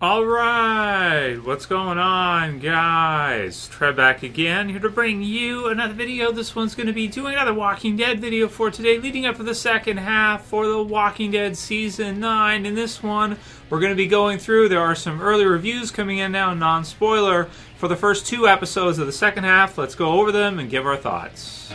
Alright, what's going on, guys? Trev back again, here to bring you another video. This one's going to be doing another Walking Dead video for today, leading up to the second half for The Walking Dead Season 9. In this one, we're going to be going through, there are some early reviews coming in now, non-spoiler, for the first two episodes of the second half. Let's go over them and give our thoughts.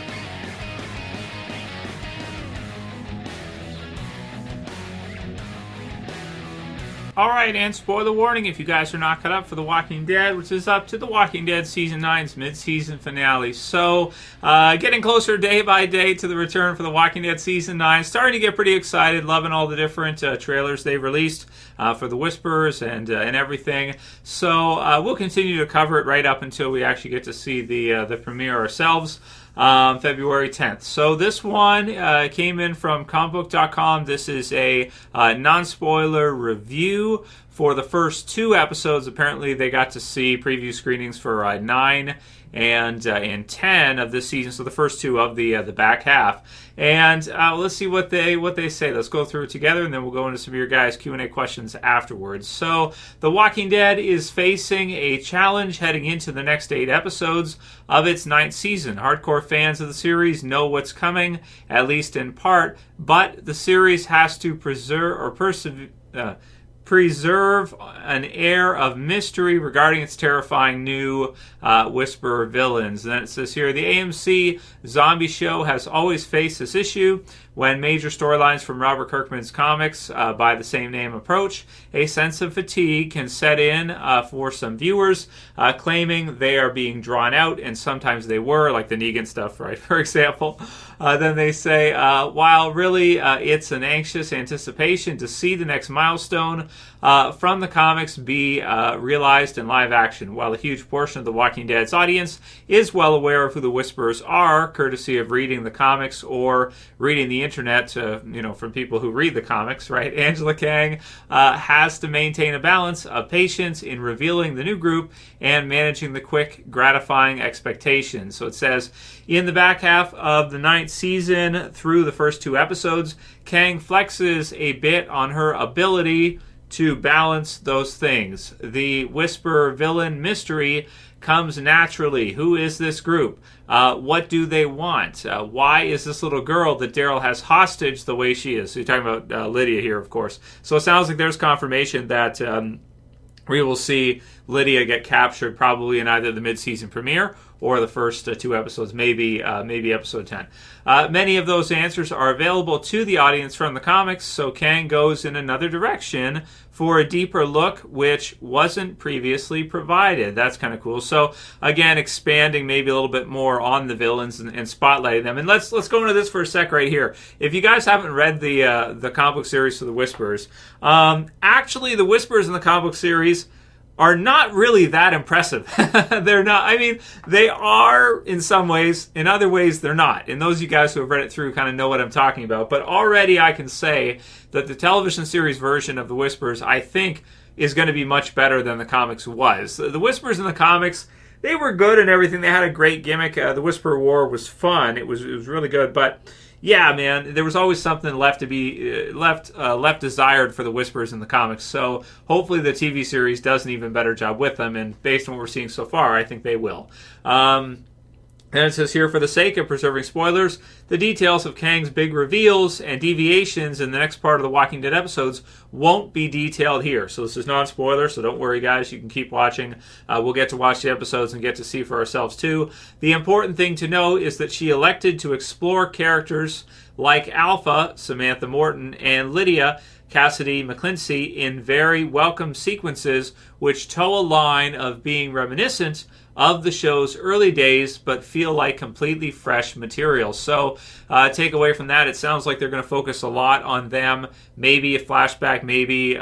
Alright, and spoiler warning, if you guys are not caught up for The Walking Dead, which is up to The Walking Dead Season 9's mid-season finale. So, getting closer day by day to the return for The Walking Dead Season 9. Starting to get pretty excited, loving all the different trailers they've released for the Whispers and everything. So, we'll continue to cover it right up until we actually get to see the premiere ourselves. February 10th. So this one came in from comicbook.com. This is a non-spoiler review for the first two episodes. Apparently they got to see preview screenings for 9 and 10 of this season, so the first two of the back half. And let's see what they say. Let's go through it together, and then we'll go into some of your guys' Q&A questions afterwards. So, The Walking Dead is facing a challenge heading into the next 8 episodes of its 9th season. Hardcore fans of the series know what's coming, at least in part, but the series has to preserve an air of mystery regarding its terrifying new Whisperer villains. And then it says here, the AMC zombie show has always faced this issue. When major storylines from Robert Kirkman's comics by the same name approach, a sense of fatigue can set in for some viewers, claiming they are being drawn out, and sometimes they were, like the Negan stuff, right, for example. Then they say, while really it's an anxious anticipation to see the next milestone from the comics be realized in live action. While a huge portion of The Walking Dead's audience is well aware of who the Whisperers are, courtesy of reading the comics or reading the internet, from people who read the comics, right? Angela Kang has to maintain a balance of patience in revealing the new group and managing the quick, gratifying expectations. So it says, in the back half of the 9th season, through the first 2 episodes, Kang flexes a bit on her ability to balance those things. The Whisperer villain mystery comes naturally. Who is this group? What do they want? Why is this little girl that Daryl has hostage the way she is? So you're talking about Lydia here, of course. So it sounds like there's confirmation that we will see Lydia get captured probably in either the mid-season premiere or the first 2 episodes, maybe episode 10. Many of those answers are available to the audience from the comics, so Kang goes in another direction for a deeper look, which wasn't previously provided. That's kind of cool. So, again, expanding maybe a little bit more on the villains and spotlighting them. And let's go into this for a sec right here. If you guys haven't read the comic book series for the Whisperers, actually the Whisperers in the comic book series are not really that impressive. They're not. I mean, they are in some ways. In other ways, they're not. And those of you guys who have read it through kind of know what I'm talking about. But already I can say that the television series version of The Whisperers, I think, is going to be much better than the comics was. The Whisperers in the comics, they were good and everything. They had a great gimmick. The Whisperer War was fun. It was really good. But yeah, man, there was always something left to be left desired for the Whisperers in the comics. So hopefully the TV series does an even better job with them. And based on what we're seeing so far, I think they will. And it says here, for the sake of preserving spoilers, the details of Kang's big reveals and deviations in the next part of the Walking Dead episodes won't be detailed here. So this is non-spoiler, so don't worry, guys. You can keep watching. We'll get to watch the episodes and get to see for ourselves, too. The important thing to know is that she elected to explore characters like Alpha, Samantha Morton, and Lydia, Cassidy McClincy, in very welcome sequences which toe a line of being reminiscent of the show's early days, but feel like completely fresh material. So take away from that, it sounds like they're going to focus a lot on them. Maybe a flashback, maybe,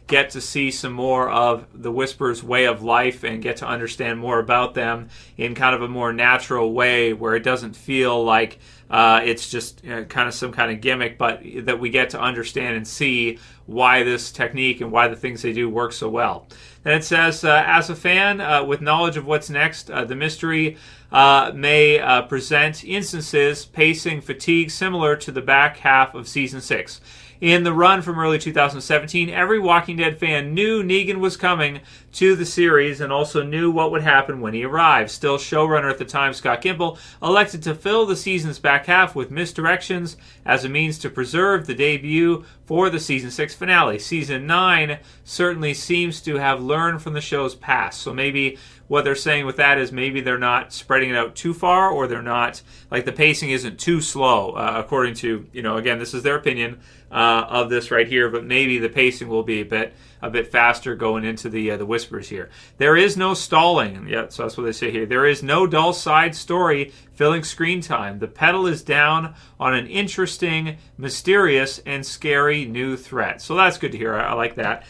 get to see some more of the Whisperers' way of life and get to understand more about them in kind of a more natural way where it doesn't feel like it's just kind of some kind of gimmick, but that we get to understand and see why this technique and why the things they do work so well. Then it says, as a fan with knowledge of what's next, the mystery may present instances pacing fatigue similar to the back half of Season 6. In the run from early 2017, every Walking Dead fan knew Negan was coming to the series and also knew what would happen when he arrived. Still, showrunner at the time, Scott Gimple, elected to fill the season's back half with misdirections as a means to preserve the debut for the Season 6 finale. Season 9 certainly seems to have learned from the show's past. So maybe what they're saying with that is maybe they're not spreading it out too far, or they're not, like, the pacing isn't too slow, according to, again, this is their opinion of this right here, but maybe the pacing will be a bit faster going into the whispers here. There is no stalling. Yeah, so that's what they say here. There is no dull side story filling screen time. The pedal is down on an interesting, mysterious, and scary new threat. So that's good to hear. I like that.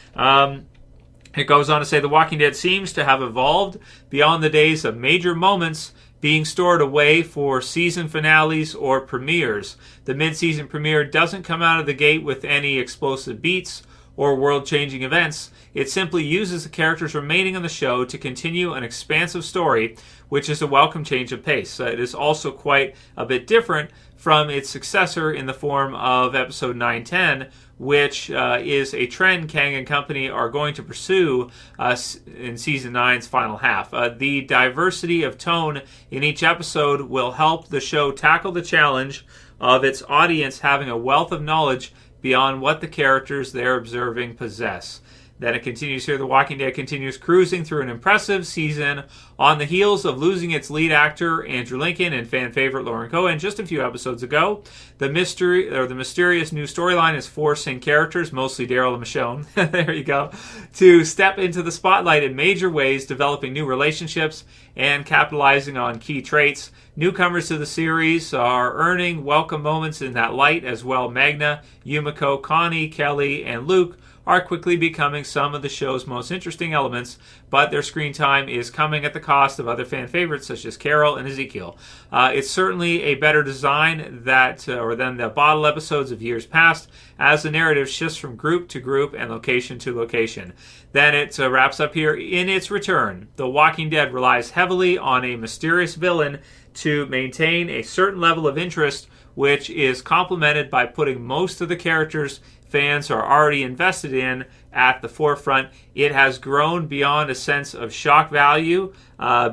It goes on to say The Walking Dead seems to have evolved beyond the days of major moments being stored away for season finales or premieres. The mid-season premiere doesn't come out of the gate with any explosive beats or world-changing events. It simply uses the characters remaining on the show to continue an expansive story, which is a welcome change of pace. It is also quite a bit different from its successor in the form of episode 910, which is a trend Kang and company are going to pursue in season 9's final half. The diversity of tone in each episode will help the show tackle the challenge of its audience having a wealth of knowledge beyond what the characters they're observing possess. Then it continues here. The Walking Dead continues cruising through an impressive season on the heels of losing its lead actor, Andrew Lincoln, and fan favorite Lauren Cohen just a few episodes ago. The mysterious new storyline is forcing characters, mostly Daryl and Michonne, there you go, to step into the spotlight in major ways, developing new relationships and capitalizing on key traits. Newcomers to the series are earning welcome moments in that light as well. Magna, Yumiko, Connie, Kelly, and Luke are quickly becoming some of the show's most interesting elements, but their screen time is coming at the cost of other fan favorites such as Carol and Ezekiel. It's certainly a better design than the bottle episodes of years past, as the narrative shifts from group to group and location to location. Then it wraps up here. In its return, The Walking Dead relies heavily on a mysterious villain to maintain a certain level of interest, which is complemented by putting most of the characters fans are already invested in at the forefront. It has grown beyond a sense of shock value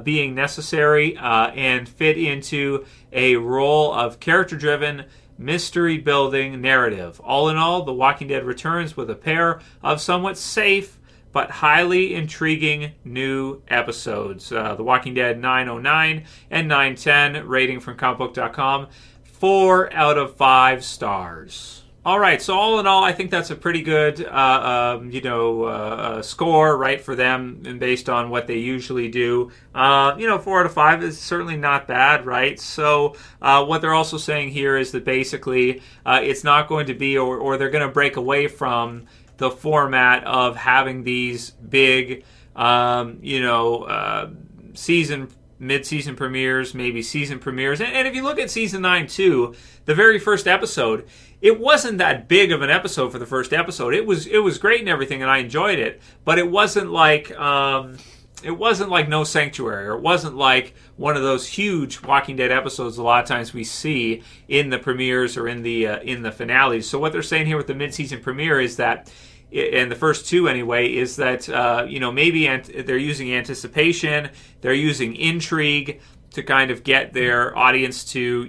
being necessary and fit into a role of character-driven, mystery-building narrative. All in all, The Walking Dead returns with a pair of somewhat safe but highly intriguing new episodes. The Walking Dead 909 and 910, rating from comicbook.com, 4 out of 5 stars. All right, so all in all, I think that's a pretty good, score, right, for them, and based on what they usually do. 4 out of 5 is certainly not bad, right? So what they're also saying here is that basically it's not going to be, or they're going to break away from the format of having these big, mid-season premieres, maybe season premieres. And if you look at season 9 too, the very first episode, it wasn't that big of an episode for the first episode. It was great and everything, and I enjoyed it. But it wasn't like No Sanctuary, or it wasn't like one of those huge Walking Dead episodes a lot of times we see in the premieres or in the finales. So what they're saying here with the mid-season premiere is that, and the first two anyway, is that maybe they're using anticipation, they're using intrigue to kind of get their audience to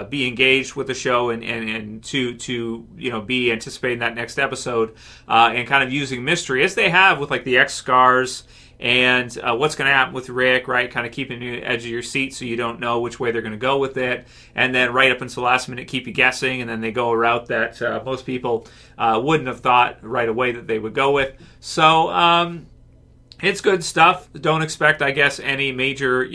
be engaged with the show and to be anticipating that next episode, and kind of using mystery as they have with like the X scars and what's going to happen with Rick, right? Kind of keeping you at the edge of your seat so you don't know which way they're going to go with it. And then right up until the last minute, keep you guessing, and then they go a route that most people wouldn't have thought right away that they would go with. So it's good stuff. Don't expect, I guess, any major,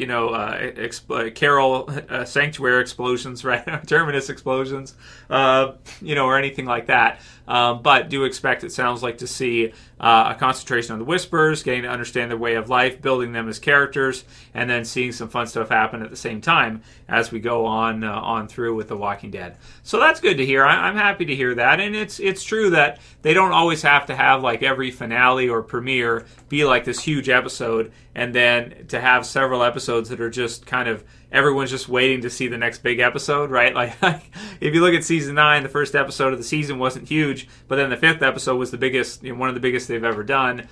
Carol Sanctuary explosions, right? Terminus explosions, or anything like that. But do expect, it sounds like, to see a concentration on the Whispers, getting to understand their way of life, building them as characters, and then seeing some fun stuff happen at the same time as we go on through with The Walking Dead. So that's good to hear. I'm happy to hear that. And it's true that they don't always have to have like every finale or premiere be like this huge episode, and then to have several episodes that are just kind of everyone's just waiting to see the next big episode, right? Like if you look at season 9, the first episode of the season wasn't huge, but then the 5th episode was the biggest, one of the biggest they've ever done,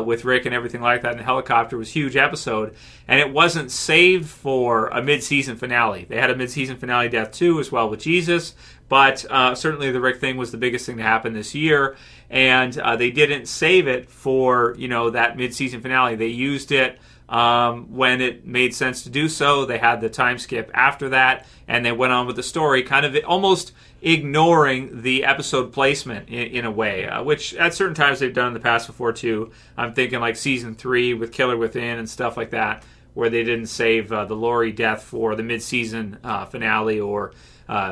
with Rick and everything like that. And the helicopter was a huge episode, and it wasn't saved for a mid-season finale. They had a mid-season finale death too, as well, with Jesus, but certainly the Rick thing was the biggest thing to happen this year, and they didn't save it for that mid-season finale. They used it when it made sense to do so. They had the time skip after that, and they went on with the story, kind of almost ignoring the episode placement in a way, which at certain times they've done in the past before too. I'm thinking like season 3 with Killer Within and stuff like that, where they didn't save the Laurie death for the mid-season finale or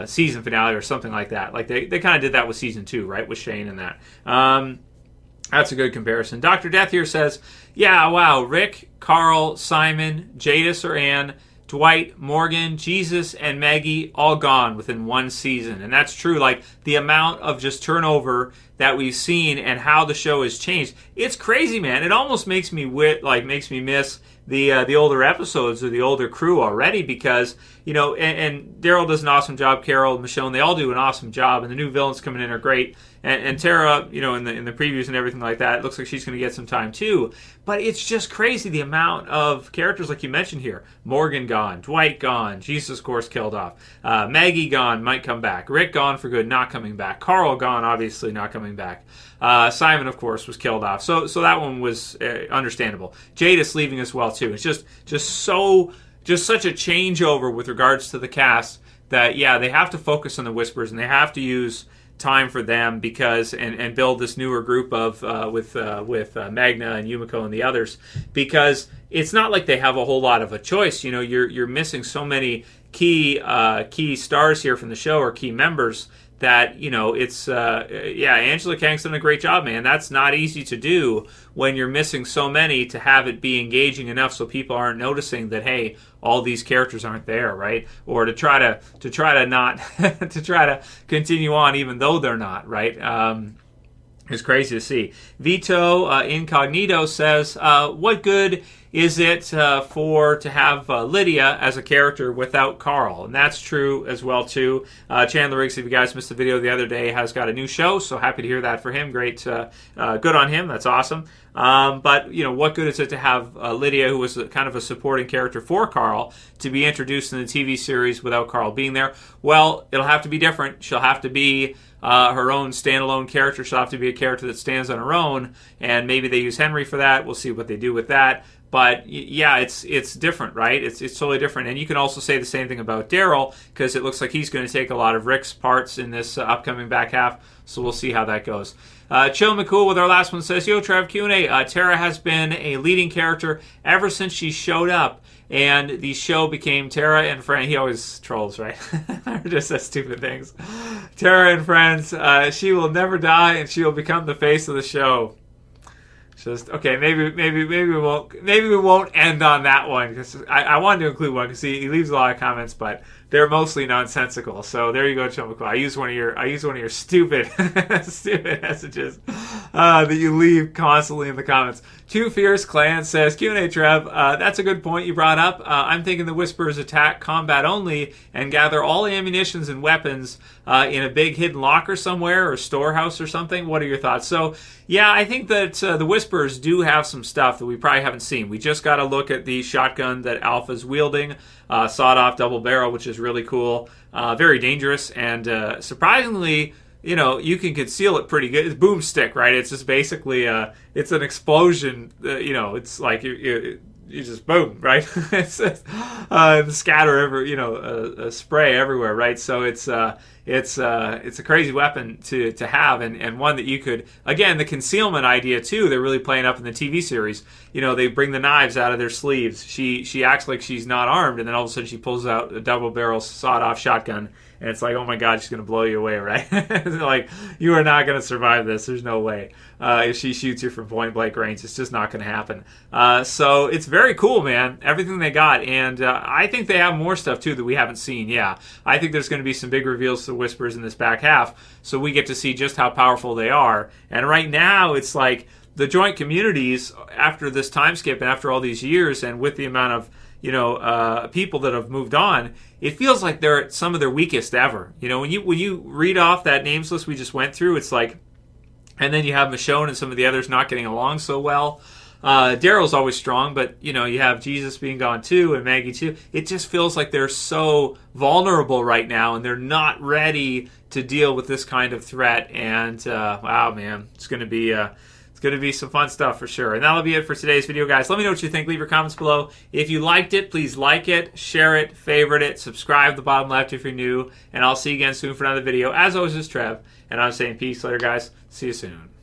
season finale or something like that. Like they kind of did that with season 2, right, with Shane and that. That's a good comparison. Dr. Death here says, yeah, wow, Rick, Carl, Simon, Jadis or Ann, Dwight, Morgan, Jesus, and Maggie all gone within one season. And that's true. Like the amount of just turnover that we've seen and how the show has changed. It's crazy, man. It almost makes me miss the older episodes of the older crew already, because and Daryl does an awesome job. Carol, Michonne, they all do an awesome job, and the new villains coming in are great. And Tara, in the previews and everything like that, it looks like she's going to get some time too. But it's just crazy the amount of characters like you mentioned here. Morgan gone, Dwight gone, Jesus of course killed off, Maggie gone, might come back, Rick gone for good, not coming back, Carl gone, obviously not coming back. Simon, of course, was killed off. So that one was understandable. Jadis leaving as well too. It's just such a changeover with regards to the cast that they have to focus on the Whispers, and they have to use time for them because and build this newer group of with Magna and Yumiko and the others, because it's not like they have a whole lot of a choice. You're missing so many key stars here from the show, or key members, that it's Angela Kang's done a great job, man. That's not easy to do when you're missing so many, to have it be engaging enough so people aren't noticing that, hey, all these characters aren't there, right? Or to try to not to try to continue on even though they're not, right? It's crazy to see. Vito Incognito says, what good is it to have Lydia as a character without Carl? And that's true as well too. Chandler Riggs, if you guys missed the video the other day, has got a new show, so happy to hear that for him. Great, good on him. That's awesome. But what good is it to have Lydia, who was kind of a supporting character for Carl, to be introduced in the TV series without Carl being there? Well, it'll have to be different. She'll have to be her own standalone character. She'll have to be a character that stands on her own, and maybe they use Henry for that. We'll see what they do with that. But it's different, right? It's totally different. And you can also say the same thing about Daryl, because it looks like he's going to take a lot of Rick's parts in this upcoming back half. So we'll see how that goes. Chill McCool with our last one says, yo, Trev, Q&A. Tara has been a leading character ever since she showed up, and the show became Tara and Friends. He always trolls, right? Just says stupid things. Tara and Friends. She will never die, and she will become the face of the show. Just okay. Maybe we won't end on that one, because I wanted to include one because he leaves a lot of comments, but they're mostly nonsensical. So there you go, Joe McCall. I use one of your stupid stupid messages that you leave constantly in the comments. Two Fierce Clan says, Q&A Trev, that's a good point you brought up. I'm thinking the Whispers attack combat only and gather all ammunitions and weapons in a big hidden locker somewhere, or storehouse or something. What are your thoughts? So yeah, I think that the Whispers do have some stuff that we probably haven't seen. We just got to look at the shotgun that Alpha's wielding, sawed-off double barrel, which is really cool, very dangerous, and surprisingly, you can conceal it pretty good. It's boomstick, right? It's just basically it's an explosion. It's like you just boom, right? It's scatter a spray everywhere, right? So it's a crazy weapon to have, and one that you could, again, the concealment idea too, they're really playing up in the TV series. They bring the knives out of their sleeves. She acts like she's not armed, and then all of a sudden she pulls out a double barrel sawed off shotgun, and it's like, oh my god, she's going to blow you away, right? Like, you are not going to survive this. There's no way. If she shoots you from point blank range, it's just not going to happen. So it's very cool, man, everything they got. And I think they have more stuff, too, that we haven't seen. Yeah, I think there's going to be some big reveals to the Whispers in this back half, so we get to see just how powerful they are. And right now, it's like the joint communities, after this time skip and after all these years, and with the amount of people that have moved on, it feels like they're at some of their weakest ever. When you read off that names list we just went through, it's like, and then you have Michonne and some of the others not getting along so well. Daryl's always strong, but you have Jesus being gone too, and Maggie too. It just feels like they're so vulnerable right now, and they're not ready to deal with this kind of threat. And wow, man, it's going to be some fun stuff for sure. And that'll be it for today's video, guys. Let me know what you think. Leave your comments below. If you liked it, please like it, share it, favorite it, subscribe at the bottom left if you're new, and I'll see you again soon for another video. As always, this is Trev, and I'm saying peace later, guys. See you soon.